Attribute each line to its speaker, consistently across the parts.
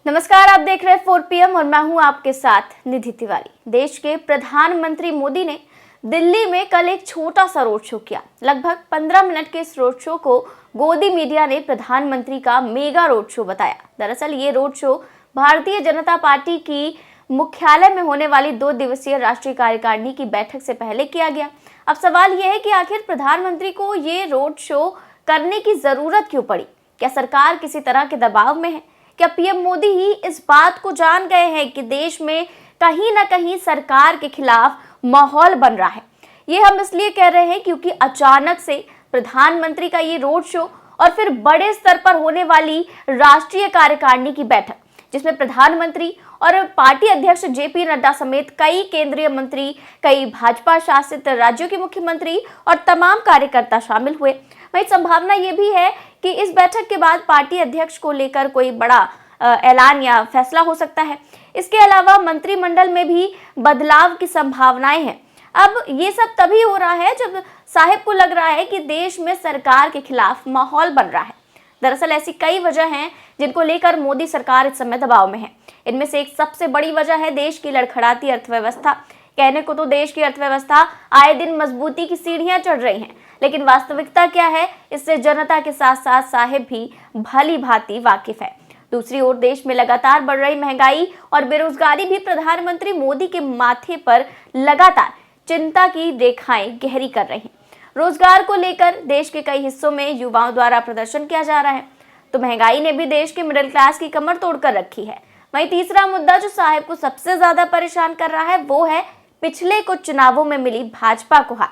Speaker 1: नमस्कार, आप देख रहे हैं 4 PM और मैं हूं आपके साथ निधि तिवारी। देश के प्रधानमंत्री मोदी ने दिल्ली में कल एक छोटा सा रोड शो किया। लगभग 15 मिनट के इस रोड शो को गोदी मीडिया ने प्रधानमंत्री का मेगा रोड शो बताया। दरअसल ये road show Bharatiya Janata party की मुख्यालय में होने वाली 2 दिवसीय राष्ट्रीय कार्यकारिणी की बैठक से पहले किया गया। अब सवाल यह है कि आखिर प्रधानमंत्री को ये रोड शो करने की जरूरत क्यों पड़ी? क्या सरकार किसी तरह के दबाव में है? क्या पीएम मोदी ही इस बात को जान गए हैं कि देश में कहीं ना कहीं सरकार के खिलाफ माहौल बन रहा है? ये हम इसलिए कह रहे हैं क्योंकि अचानक से प्रधानमंत्री का ये रोड शो और फिर बड़े स्तर पर होने वाली राष्ट्रीय कार्यकारिणी की बैठक, जिसमें प्रधानमंत्री और पार्टी अध्यक्ष जेपी नड्डा समेत कई केंद्रीय मंत्री, कई भाजपा शासित राज्यों के मुख्यमंत्री और तमाम कार्यकर्ता शामिल हुए। वहीं संभावना ये भी है कि इस बैठक के बाद पार्टी अध्यक्ष को लेकर कोई बड़ा ऐलान या फैसला हो सकता है। इसके अलावा मंत्रिमंडल में भी बदलाव की संभावनाएं हैं। अब ये सब तभी हो रहा है जब साहिब को लग रहा है कि देश में सरकार के खिलाफ माहौल बन रहा है। दरअसल ऐसी कई वजह हैं जिनको लेकर मोदी सरकार इस समय दबाव में है। इनमें से एक सबसे बड़ी वजह है देश की लड़खड़ाती अर्थव्यवस्था। कहने को तो देश की अर्थव्यवस्था आए दिन मजबूती की सीढ़ियां चढ़ रही हैं, लेकिन वास्तविकता क्या है, इससे जनता के साथ साथ साहिब भी भली भांति वाकिफ है। दूसरी ओर देश में लगातार बढ़ रही महंगाई और बेरोजगारी भी प्रधानमंत्री मोदी के माथे पर लगातार चिंता की रेखाएं गहरी कर रही हैं। रोजगार को लेकर देश के कई हिस्सों में युवाओं द्वारा प्रदर्शन किया जा रहा है, तो महंगाई ने भी देश के मिडिल क्लास की कमर तोड़कर रखी है। वहीं तीसरा मुद्दा जो साहिब को सबसे ज्यादा परेशान कर रहा है वो है पिछले कुछ चुनावों में मिली भाजपा को हार,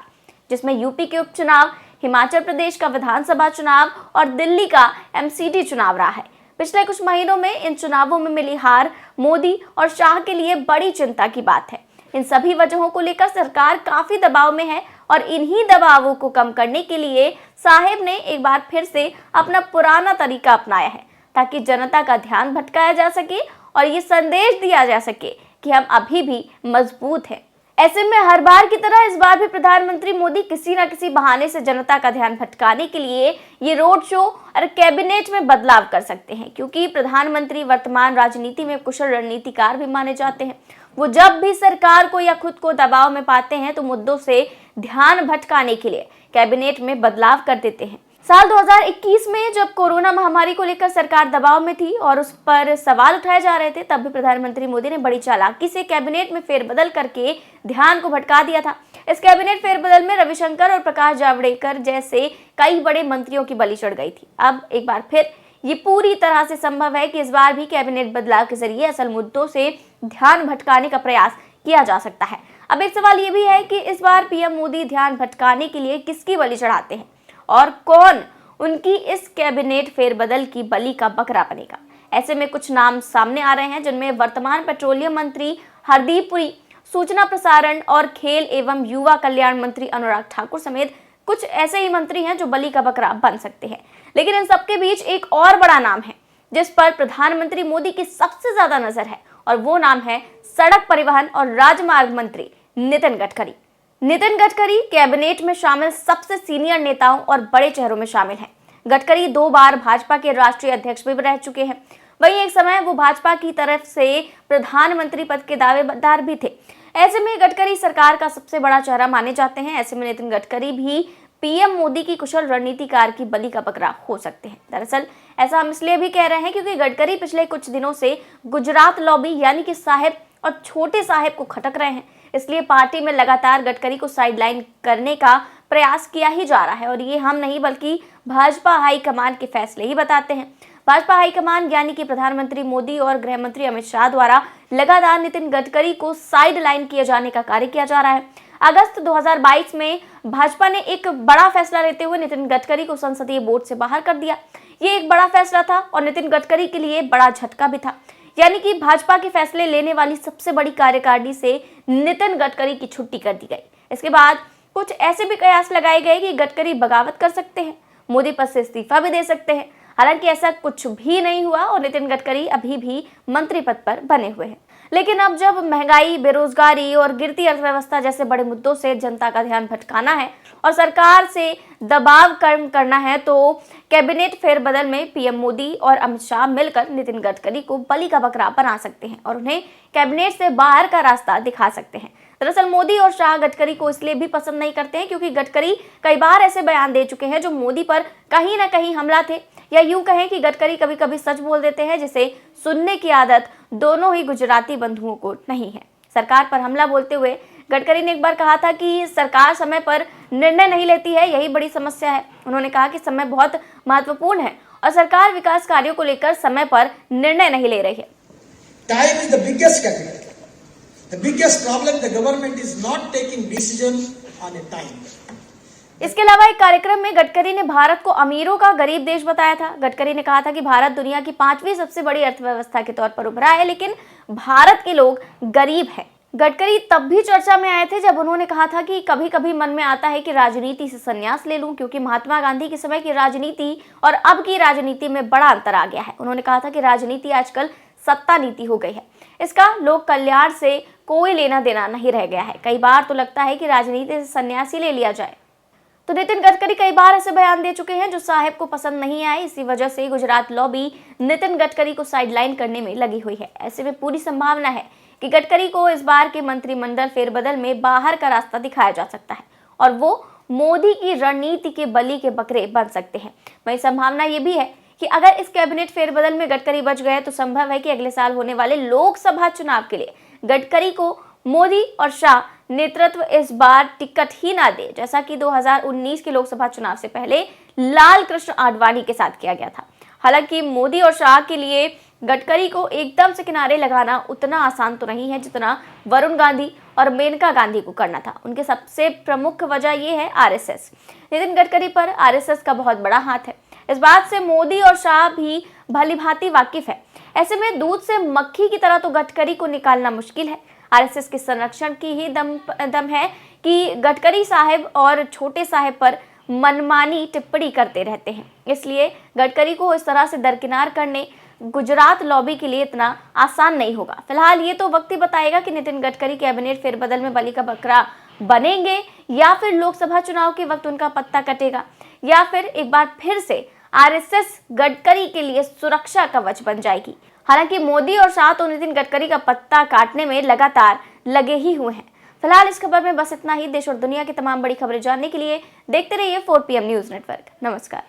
Speaker 1: जिसमें यूपी के उपचुनाव, हिमाचल प्रदेश का विधानसभा चुनाव और दिल्ली का एमसीडी चुनाव रहा है। पिछले कुछ महीनों में इन चुनावों में मिली हार मोदी और शाह के लिए बड़ी चिंता की बात है। इन सभी वजहों को लेकर सरकार काफी दबाव में है और इन्हीं दबावों को कम करने के लिए साहिब ने एक बार फिर से अपना पुराना तरीका अपनाया है, ताकि जनता का ध्यान भटकाया जा सके और ये संदेश दिया जा सके कि हम अभी भी मजबूत हैं। ऐसे में हर बार की तरह इस बार भी प्रधानमंत्री मोदी किसी न किसी बहाने से जनता का ध्यान भटकाने के लिए ये रोड शो और कैबिनेट में बदलाव कर सकते हैं, क्योंकि प्रधानमंत्री वर्तमान राजनीति में कुशल रणनीतिकार भी माने जाते हैं। वो जब भी सरकार को या खुद को दबाव में पाते हैं तो मुद्दों से ध्यान भटकाने के लिए कैबिनेट में बदलाव कर देते हैं। साल 2021 में जब कोरोना महामारी को लेकर सरकार दबाव में थी और उस पर सवाल उठाए जा रहे थे, तब भी प्रधानमंत्री मोदी ने बड़ी चालाकी से कैबिनेट में फेरबदल करके ध्यान को भटका दिया था। इस कैबिनेट फेरबदल में रविशंकर और प्रकाश जावड़ेकर जैसे कई बड़े मंत्रियों की बलि चढ़ गई थी। अब एक बार फिर ये पूरी तरह से संभव है कि इस बार भी कैबिनेट बदलाव के जरिए असल मुद्दों से ध्यान भटकाने का प्रयास किया जा सकता है। अब एक सवाल ये भी है कि इस बार पीएम मोदी ध्यान भटकाने के लिए किसकी बलि चढ़ाते हैं और कौन उनकी इस कैबिनेट फेरबदल की बलि का बकरा बनेगा। ऐसे में कुछ नाम सामने आ रहे हैं, जिनमें वर्तमान पेट्रोलियम मंत्री हरदीप पुरी, सूचना प्रसारण और खेल एवं युवा कल्याण मंत्री अनुराग ठाकुर समेत कुछ ऐसे ही मंत्री हैं जो बलि का बकरा बन सकते हैं। लेकिन इन सबके बीच एक और बड़ा नाम है जिस पर प्रधानमंत्री मोदी की सबसे ज्यादा नजर है, और वो नाम है सड़क परिवहन और राजमार्ग मंत्री नितिन गडकरी। नितिन गडकरी कैबिनेट में शामिल सबसे सीनियर नेताओं और बड़े चेहरों में शामिल हैं। गडकरी 2 बार भाजपा के राष्ट्रीय अध्यक्ष भी रह चुके हैं। वहीं एक समय वो भाजपा की तरफ से प्रधानमंत्री पद के दावेदार भी थे। ऐसे में गडकरी सरकार का सबसे बड़ा चेहरा माने जाते हैं। ऐसे में नितिन गडकरी भी पीएम मोदी की कुशल रणनीतिकार की बलि का बकरा हो सकते हैं। दरअसल ऐसा हम इसलिए भी कह रहे हैं क्योंकि गडकरी पिछले कुछ दिनों से गुजरात लॉबी यानी कि साहिब और छोटे साहिब को खटक रहे हैं। इसलिए पार्टी में लगातार गडकरी को साइडलाइन करने का प्रयास किया ही जा रहा है, और ये हम नहीं बल्कि भाजपा हाईकमान के फैसले ही बताते हैं। भाजपा हाईकमान यानी कि प्रधानमंत्री मोदी और गृह मंत्री अमित शाह द्वारा लगातार नितिन गडकरी को साइडलाइन किए जाने का कार्य किया जा रहा है। अगस्त 2022 में भाजपा ने एक बड़ा फैसला लेते हुए नितिन गडकरी को संसदीय बोर्ड से बाहर कर दिया। ये एक बड़ा फैसला था और नितिन गडकरी के लिए बड़ा झटका भी था, यानी कि भाजपा के फैसले लेने वाली सबसे बड़ी कार्यकारिणी से नितिन गडकरी की छुट्टी कर दी गई। इसके बाद कुछ ऐसे भी कयास लगाए गए कि गडकरी बगावत कर सकते हैं, मोदी पद से इस्तीफा भी दे सकते हैं। हालांकि ऐसा कुछ भी नहीं हुआ और नितिन गडकरी अभी भी मंत्री पद पर बने हुए हैं। लेकिन अब जब महंगाई, बेरोजगारी और गिरती अर्थव्यवस्था जैसे बड़े मुद्दों से जनता का ध्यान भटकाना है और सरकार से दबाव कम करना है, तो कैबिनेट फेरबदल में पीएम मोदी और अमित शाह मिलकर नितिन गडकरी को बलि का बकरा बना सकते हैं और उन्हें कैबिनेट से बाहर का रास्ता दिखा सकते हैं। दरअसल मोदी और शाह गडकरी को इसलिए भी पसंद नहीं करते हैं क्योंकि गडकरी कई बार ऐसे बयान दे चुके हैं जो मोदी पर कहीं ना कहीं हमला थे, या यूं कहें कि गडकरी कभी कभी सच बोल देते हैं, जिसे सुनने की आदत दोनों ही गुजराती बंधुओं को नहीं है। सरकार पर हमला बोलते हुए गडकरी ने एक बार कहा था कि सरकार समय पर निर्णय नहीं लेती है, यही बड़ी समस्या है। उन्होंने कहा कि समय बहुत महत्वपूर्ण है और सरकार विकास कार्यों को लेकर समय पर निर्णय नहीं ले रही है।
Speaker 2: Time is the biggest category. The biggest problem, the government is not taking decision on a time.
Speaker 1: इसके अलावा एक कार्यक्रम में गडकरी ने भारत को अमीरों का गरीब देश बताया था। गडकरी ने कहा था कि भारत दुनिया की 5वीं सबसे बड़ी अर्थव्यवस्था के तौर पर उभरा है, लेकिन भारत के लोग गरीब हैं। गडकरी तब भी चर्चा में आए थे जब उन्होंने कहा था कि कभी कभी मन में आता है कि राजनीति से संन्यास ले लूं, क्योंकि महात्मा गांधी के समय की राजनीति और अब की राजनीति में बड़ा अंतर आ गया है। उन्होंने कहा था कि राजनीति आजकल सत्ता नीति हो गई है, इसका लोक कल्याण से कोई लेना देना नहीं रह गया है। कई बार तो लगता है कि राजनीति से संन्यास ही ले लिया जाए। तो नितिन गडकरी कई बार ऐसे बयान दे चुके हैं जो साहब को पसंद नहीं आए। इसी वजह से गुजरात लॉबी नितिन गडकरी को साइडलाइन करने में लगी हुई है। ऐसे में पूरी संभावना है कि गडकरी को इस बार के मंत्रिमंडल फेरबदल में बाहर का रास्ता दिखाया जा सकता है और वो मोदी की रणनीति के बलि के बकरे बन सकते हैं। वही संभावना ये भी है कि अगर इस कैबिनेट फेरबदल में गडकरी बच गए तो संभव है कि अगले साल होने वाले लोकसभा चुनाव के लिए गडकरी को मोदी और शाह नेतृत्व इस बार टिकट ही ना दे, जैसा कि 2019 के लोकसभा चुनाव से पहले लाल कृष्ण आडवाणी के साथ किया गया था। हालांकि मोदी और शाह के लिए गडकरी को एकदम से किनारे लगाना उतना आसान तो नहीं है जितना वरुण गांधी और मेनका गांधी को करना था। उनके सबसे प्रमुख वजह यह है आरएसएस। नितिन गडकरी पर आरएसएस का बहुत बड़ा हाथ है। इस बात से मोदी और शाह भी भलीभांति वाकिफ है। ऐसे में दूध से मक्खी की तरह तो गडकरी को निकालना मुश्किल है। आरएसएस के संरक्षण की ही दम है कि गडकरी साहब और छोटे साहब पर मनमानी टिप्पणी करते रहते हैं। इसलिए गडकरी को इस तरह से दरकिनार करने गुजरात लॉबी के लिए इतना आसान नहीं होगा। फिलहाल ये तो वक्त ही बताएगा कि नितिन गडकरी कैबिनेट फेरबदल में बलि का बकरा बनेंगे या फिर लोकसभा चुनाव के वक्त उनका पत्ता कटेगा, या फिर एक बार फिर से आरएसएस गडकरी के लिए सुरक्षा कवच बन जाएगी। हालांकि मोदी और शाह तो नितिन गडकरी का पत्ता काटने में लगातार लगे ही हुए हैं। फिलहाल इस खबर में बस इतना ही। देश और दुनिया की तमाम बड़ी खबरें जानने के लिए देखते रहिए 4PM न्यूज नेटवर्क। नमस्कार।